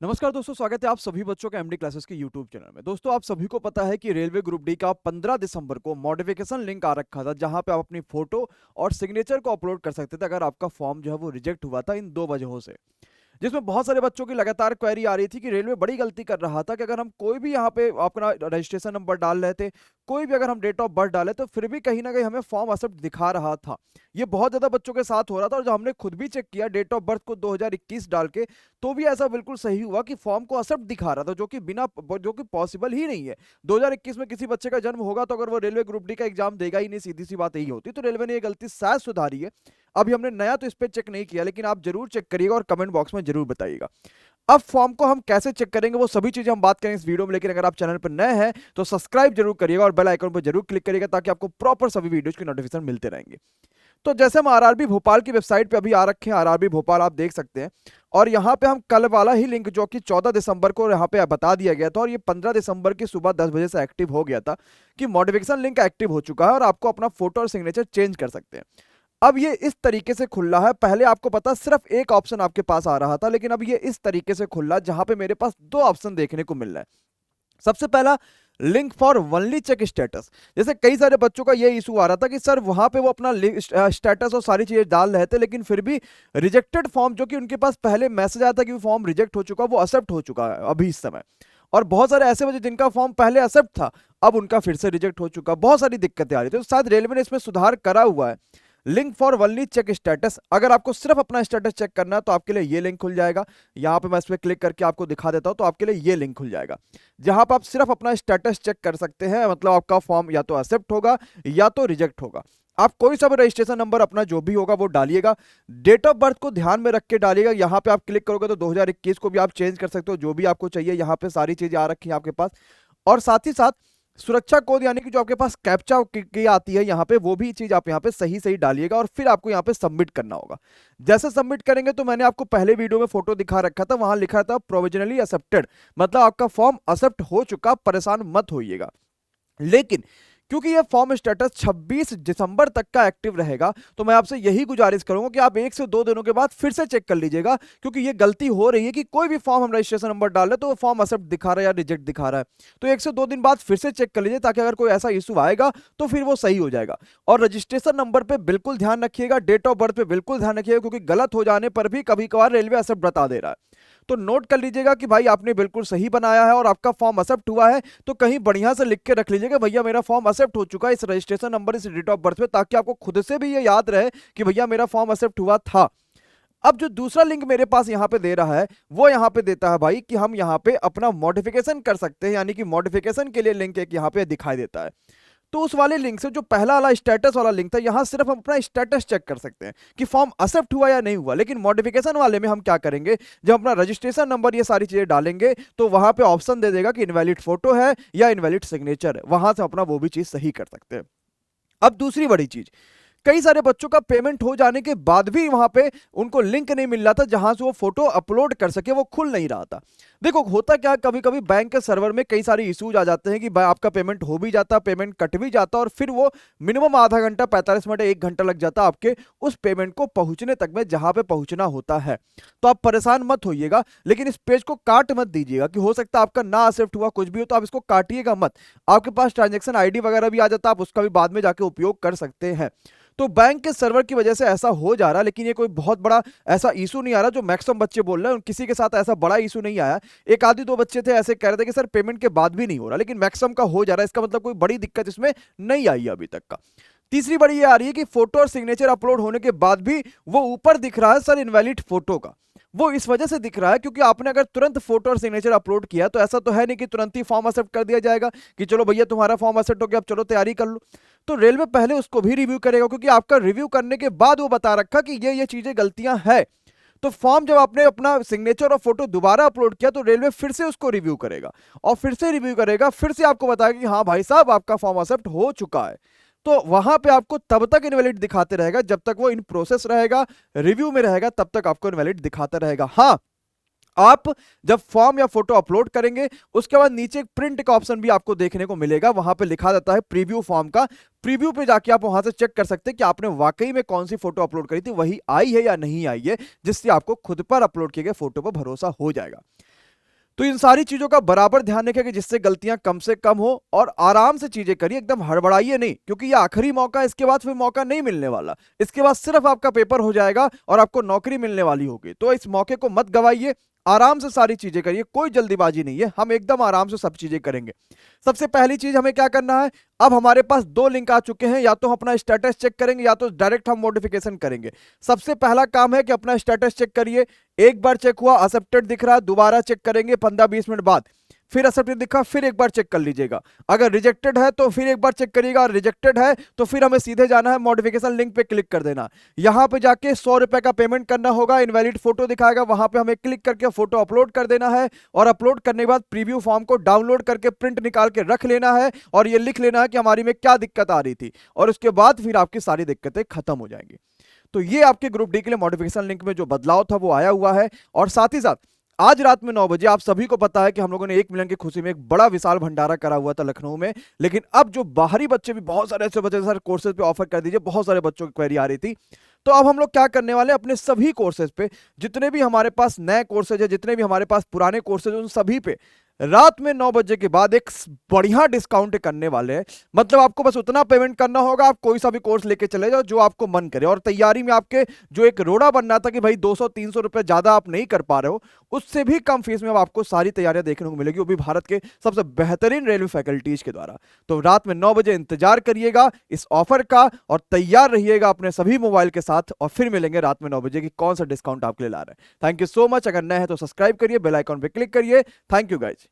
नमस्कार दोस्तों, स्वागत है आप सभी बच्चों का एमडी क्लासेस के यूट्यूब चैनल में। दोस्तों, आप सभी को पता है कि रेलवे ग्रुप डी का 15 दिसंबर को मॉडिफिकेशन लिंक आ रखा था, जहां पे आप अपनी फोटो और सिग्नेचर को अपलोड कर सकते थे अगर आपका फॉर्म जो है वो रिजेक्ट हुआ था इन दो वजहों से। जिसमें बहुत सारे बच्चों की लगातार क्वेरी आ रही थी कि रेलवे बड़ी गलती कर रहा था कि अगर हम कोई भी यहाँ पे अपना रजिस्ट्रेशन नंबर डाल रहे थे, कोई भी अगर हम डेट ऑफ बर्थ डाले तो फिर भी कहीं ना कहीं हमें फॉर्म एक्सेप्ट दिखा रहा था। ये बहुत ज्यादा बच्चों के साथ हो रहा था और जब हमने खुद भी चेक किया डेट ऑफ बर्थ को 2021 डाल के, तो भी ऐसा बिल्कुल सही हुआ कि फॉर्म को एक्सेप्ट दिखा रहा था, जो कि पॉसिबल ही नहीं है। 2021 में किसी बच्चे का जन्म होगा तो अगर वो रेलवे ग्रुप डी का एग्जाम देगा ही नहीं, सीधी सी बात यही होती। तो रेलवे ने ये गलती शायद सुधारी है। अभी हमने नया तो इस पे चेक नहीं किया, लेकिन आप जरूर चेक करिएगा और कमेंट बॉक्स में जरूर बताइएगा। अब फॉर्म को हम कैसे चेक करेंगे वो सभी चीजें हम बात करेंगे इस वीडियो में, लेकिन अगर आप चैनल पर नए हैं तो सब्सक्राइब जरूर करिएगा और बेल आइकन पर जरूर क्लिक करिएगा ताकि आपको प्रॉपर सभी वीडियोज के नोटिफिकेशन मिलते रहेंगे। तो जैसे हम आरआरबी भोपाल की वेबसाइट पे अभी आ रखे हैं, आरआरबी भोपाल आप देख सकते हैं, और यहाँ पे हम कल वाला ही लिंक जो कि 14 दिसंबर को यहाँ पे बता दिया गया था और ये 15 दिसंबर की सुबह 10 बजे से एक्टिव हो गया था कि मॉडिफिकेशन लिंक एक्टिव हो चुका है और आपको अपना फोटो और सिग्नेचर चेंज कर सकते हैं। अब ये इस तरीके से खुल रहा है। पहले आपको पता सिर्फ एक ऑप्शन आपके पास आ रहा था, लेकिन अब ये इस तरीके से खुल रहा है जहां पे मेरे पास दो ऑप्शन देखने को मिल रहा है। सबसे पहला, link for only check status. जैसे कई सारे बच्चों का ये इशू आ रहा था कि सर वहां पे वो अपना स्टेटस और सारी चीजें डाल रहे थे, लेकिन फिर भी रिजेक्टेड फॉर्म, जो कि उनके पास पहले मैसेज आया था कि फॉर्म रिजेक्ट हो चुका, वो एक्सेप्ट हो चुका है अभी इस समय। और बहुत सारे ऐसे बच्चे जिनका फॉर्म पहले एक्सेप्ट था, अब उनका फिर से रिजेक्ट हो चुका। बहुत सारी दिक्कतें आ रही थी, तो शायद रेलवे ने इसमें सुधार करा हुआ है। Link for only check status, अगर आपको सिर्फ अपना स्टेटस चेक करना है तो आपके लिए ये लिंक खुल जाएगा। यहां पे मैं इस पर क्लिक करके आपको दिखा देता हूं, तो आपके लिए ये लिंक खुल जाएगा जहां पर आप सिर्फ अपना स्टेटस चेक कर सकते हैं। मतलब आपका फॉर्म या तो एक्सेप्ट होगा या तो रिजेक्ट होगा। आप कोई सा भी रजिस्ट्रेशन नंबर अपना जो भी होगा वो डालिएगा। डेट ऑफ बर्थ को ध्यान में रख के डालिएगा। यहां पे आप क्लिक करोगे तो 2021 को भी आप चेंज कर सकते हो, जो भी आपको चाहिए। यहां पे सारी चीजें आ रखी हैं आपके पास। और साथ ही साथ सुरक्षा कोड, यानी कि जो आपके पास कैप्चा की आती है यहाँ पे, वो भी चीज आप यहाँ पे सही सही डालिएगा और फिर आपको यहाँ पे सबमिट करना होगा। जैसे सबमिट करेंगे तो मैंने आपको पहले वीडियो में फोटो दिखा रखा था, वहां लिखा था प्रोविजनली एक्सेप्टेड, मतलब आपका फॉर्म एक्सेप्ट हो चुका, परेशान मत होइएगा। लेकिन क्योंकि ये फॉर्म स्टेटस 26 दिसंबर तक का एक्टिव रहेगा, तो मैं आपसे यही गुजारिश करूंगा कि आप 1 से 2 दिनों के बाद फिर से चेक कर लीजिएगा, क्योंकि ये गलती हो रही है कि कोई भी फॉर्म हम रजिस्ट्रेशन नंबर डाल रहे तो वो फॉर्म एक्सेप्ट दिखा रहा है या रिजेक्ट दिखा रहा है। तो 1 से 2 दिन बाद फिर से चेक कर लीजिए, ताकि अगर कोई ऐसा इशू आएगा तो फिर वो सही हो जाएगा। और रजिस्ट्रेशन नंबर पर बिल्कुल ध्यान रखिएगा, डेट ऑफ बर्थ पे बिल्कुल ध्यान रखिएगा, क्योंकि गलत हो जाने पर भी कभी कभार रेलवे एक्सेप्ट बता दे रहा है। तो नोट कर लीजिएगा कि भाई आपने बिल्कुल सही बनाया है और आपका फॉर्म एक्सेप्ट हुआ है, तो कहीं बढ़िया से लिख के रख लीजिएगा भैया मेरा फॉर्म एक्सेप्ट हो चुका है, इस रजिस्ट्रेशन नंबर, इस डेट ऑफ बर्थ पे, ताकि आपको खुद से भी ये याद रहे कि भैया मेरा फॉर्म एक्सेप्ट हुआ था। अब जो दूसरा लिंक मेरे पास यहाँ पे दे रहा है, वो यहाँ पे देता है भाई कि हम यहाँ पे अपना मॉडिफिकेशन कर सकते हैं, यानी कि मॉडिफिकेशन के लिए लिंक एक यहाँ पे दिखाई देता है। तो उस वाले लिंक से, जो पहला वाला स्टेटस वाला लिंक था, यहां सिर्फ हम अपना स्टेटस चेक कर सकते हैं कि फॉर्म एक्सेप्ट हुआ या नहीं हुआ। लेकिन मॉडिफिकेशन वाले में हम क्या करेंगे, जब अपना रजिस्ट्रेशन नंबर ये सारी चीजें डालेंगे तो वहां पे ऑप्शन दे देगा कि इनवैलिड फोटो है या इनवैलिड सिग्नेचर है, वहां से अपना वो भी चीज सही कर सकते हैं। अब दूसरी बड़ी चीज, कई सारे बच्चों का पेमेंट हो जाने के बाद भी वहां पे उनको लिंक नहीं मिल रहा था जहां से वो फोटो अपलोड कर सके, वो खुल नहीं रहा था। देखो होता क्या, कभी कभी बैंक के सर्वर में कई सारे इश्यूज आ जाते हैं कि भाई आपका पेमेंट हो भी जाता, पेमेंट कट भी जाता, और फिर वो मिनिमम आधा घंटा, 45 मिनट, 1 घंटा लग जाता आपके उस पेमेंट को पहुंचने तक में जहां पे पहुंचना होता है। तो आप परेशान मत होइएगा, लेकिन इस पेज को काट मत दीजिएगा कि हो सकता है आपका ना एक्सेप्ट हुआ कुछ भी हो, तो आप इसको काटिएगा मत। आपके पास ट्रांजेक्शन आईडी वगैरह भी आ जाता है, आप उसका भी बाद में जाके उपयोग कर सकते हैं। तो बैंक के सर्वर की वजह से ऐसा हो जा रहा है, लेकिन ये कोई बहुत बड़ा ऐसा इशू नहीं आ रहा जो मैक्सिमम बच्चे बोल रहे हैं। किसी के साथ ऐसा बड़ा इशू नहीं आया। एक आधी दो बच्चे थे ऐसे कह रहे थे कि सर पेमेंट के बाद भी नहीं हो रहा, लेकिन मैक्सिमम का हो जा रहा है। इसका मतलब कोई बड़ी दिक्कत इसमें नहीं आई है अभी तक का। तीसरी बड़ी ये आ रही है कि फोटो और सिग्नेचर अपलोड होने के बाद भी वो ऊपर दिख रहा है सर इनवैलिड फोटो का। वो इस वजह से दिख रहा है क्योंकि आपने अगर तुरंत फोटो और सिग्नेचर अपलोड किया, तो ऐसा तो है नहीं कि तुरंत ही फॉर्म एक्सेप्ट कर दिया जाएगा कि चलो भैया तुम्हारा फॉर्म एक्सेप्ट हो गया, अब चलो तैयारी कर लो। तो रेलवे पहले उसको भी रिव्यू करेगा, क्योंकि आपका रिव्यू करने के बाद वो बता रखा कि ये चीजें गलतियां है। तो फॉर्म जब आपने अपना सिग्नेचर और फोटो दोबारा अपलोड किया, तो रेलवे फिर से उसको रिव्यू करेगा, और फिर से रिव्यू करेगा, फिर से आपको बताएगा कि हाँ भाई साहब आपका फॉर्म एक्सेप्ट हो चुका है। तो वहां पे आपको तब तक इनवैलिड दिखाते रहेगा जब तक वो इन प्रोसेस रहेगा, रिव्यू में रहेगा, तब तक आपको इनवैलिड दिखाता रहेगा। हाँ, आप जब फॉर्म या फोटो अपलोड करेंगे उसके बाद नीचे एक प्रिंट का ऑप्शन भी आपको देखने को मिलेगा, वहां पे लिखा जाता है प्रीव्यू फॉर्म का। प्रीव्यू पे जाके आप वहां से चेक कर सकते हैं कि आपने वाकई में कौन सी फोटो अपलोड करी थी, वही आई है या नहीं आई है, जिससे आपको खुद पर अपलोड किए गए फोटो पर भरोसा हो जाएगा। तो इन सारी चीजों का बराबर ध्यान रखें कि जिससे गलतियां कम से कम हो, और आराम से चीजें करिए, एकदम हड़बड़ाइए नहीं, क्योंकि ये आखिरी मौका है, इसके बाद फिर मौका नहीं मिलने वाला। इसके बाद सिर्फ आपका पेपर हो जाएगा और आपको नौकरी मिलने वाली होगी। तो इस मौके को मत गवाइए, आराम से सारी चीजें करिए, कोई जल्दीबाजी नहीं है, हम एकदम आराम से सब चीजें करेंगे। सबसे पहली चीज हमें क्या करना है, अब हमारे पास दो लिंक आ चुके हैं, या तो हम अपना स्टेटस चेक करेंगे या तो डायरेक्ट हम मॉडिफिकेशन करेंगे। सबसे पहला काम है कि अपना स्टेटस चेक करिए। एक बार चेक हुआ, एक्सेप्टेड दिख रहा है, दोबारा चेक करेंगे 15-20 मिनट बाद, फिर एक्सेप्टेड दिखा, फिर एक बार चेक कर लीजिएगा। अगर रिजेक्टेड है तो फिर एक बार चेक करिएगा, और रिजेक्टेड है तो फिर हमें सीधे जाना है मॉडिफिकेशन लिंक पे क्लिक कर देना। यहां पे जाके 100 रुपए का पेमेंट करना होगा, इनवैलिड फोटो दिखाएगा, वहां पे हमें क्लिक करके फोटो अपलोड कर देना है, और अपलोड करने के बाद प्रीव्यू फॉर्म को डाउनलोड करके प्रिंट निकाल के रख लेना है, और ये लिख लेना है कि हमारी में क्या दिक्कत आ रही थी, और उसके बाद फिर आपकी सारी दिक्कतें खत्म हो जाएंगी। तो ये आपके ग्रुप डी के लिए मॉडिफिकेशन लिंक में जो बदलाव था वो आया हुआ है। और साथ ही साथ आज रात में 9 बजे आप सभी को पता है कि हम लोगों ने 1 मिलियन की खुशी में एक बड़ा विशाल भंडारा करा हुआ था लखनऊ में। लेकिन अब जो बाहरी बच्चे भी बहुत सारे ऐसे बच्चे सर कोर्सेज पे ऑफर कर दीजिए, बहुत सारे बच्चों की क्वेरी आ रही थी। तो अब हम लोग क्या करने वाले हैं, अपने सभी कोर्सेज पे, जितने भी हमारे पास नए कोर्सेज है, जितने भी हमारे पास पुराने कोर्सेज, उन सभी पे रात में 9 बजे के बाद एक बढ़िया डिस्काउंट करने वाले हैं। मतलब आपको बस उतना पेमेंट करना होगा, आप कोई सा भी कोर्स लेके चले जाओ जो आपको मन करे। और तैयारी में आपके जो एक रोड़ा बन रहा था कि भाई 200-300 रुपए ज्यादा आप नहीं कर पा रहे हो, उससे भी कम फीस में अब आपको सारी तैयारियां देखने को मिलेगी, वो भी भारत के सबसे बेहतरीन रेलवे फैकल्टीज के द्वारा। तो रात में 9 बजे इंतजार करिएगा इस ऑफर का, और तैयार रहिएगा अपने सभी मोबाइल के साथ, और फिर मिलेंगे रात में 9 बजे की कौन सा डिस्काउंट आपके लिए ला रहे हैं। Thank you so much. अगर नए हैं तो सब्सक्राइब करिए, बेल आइकॉन पे क्लिक करिए। Thank you guys.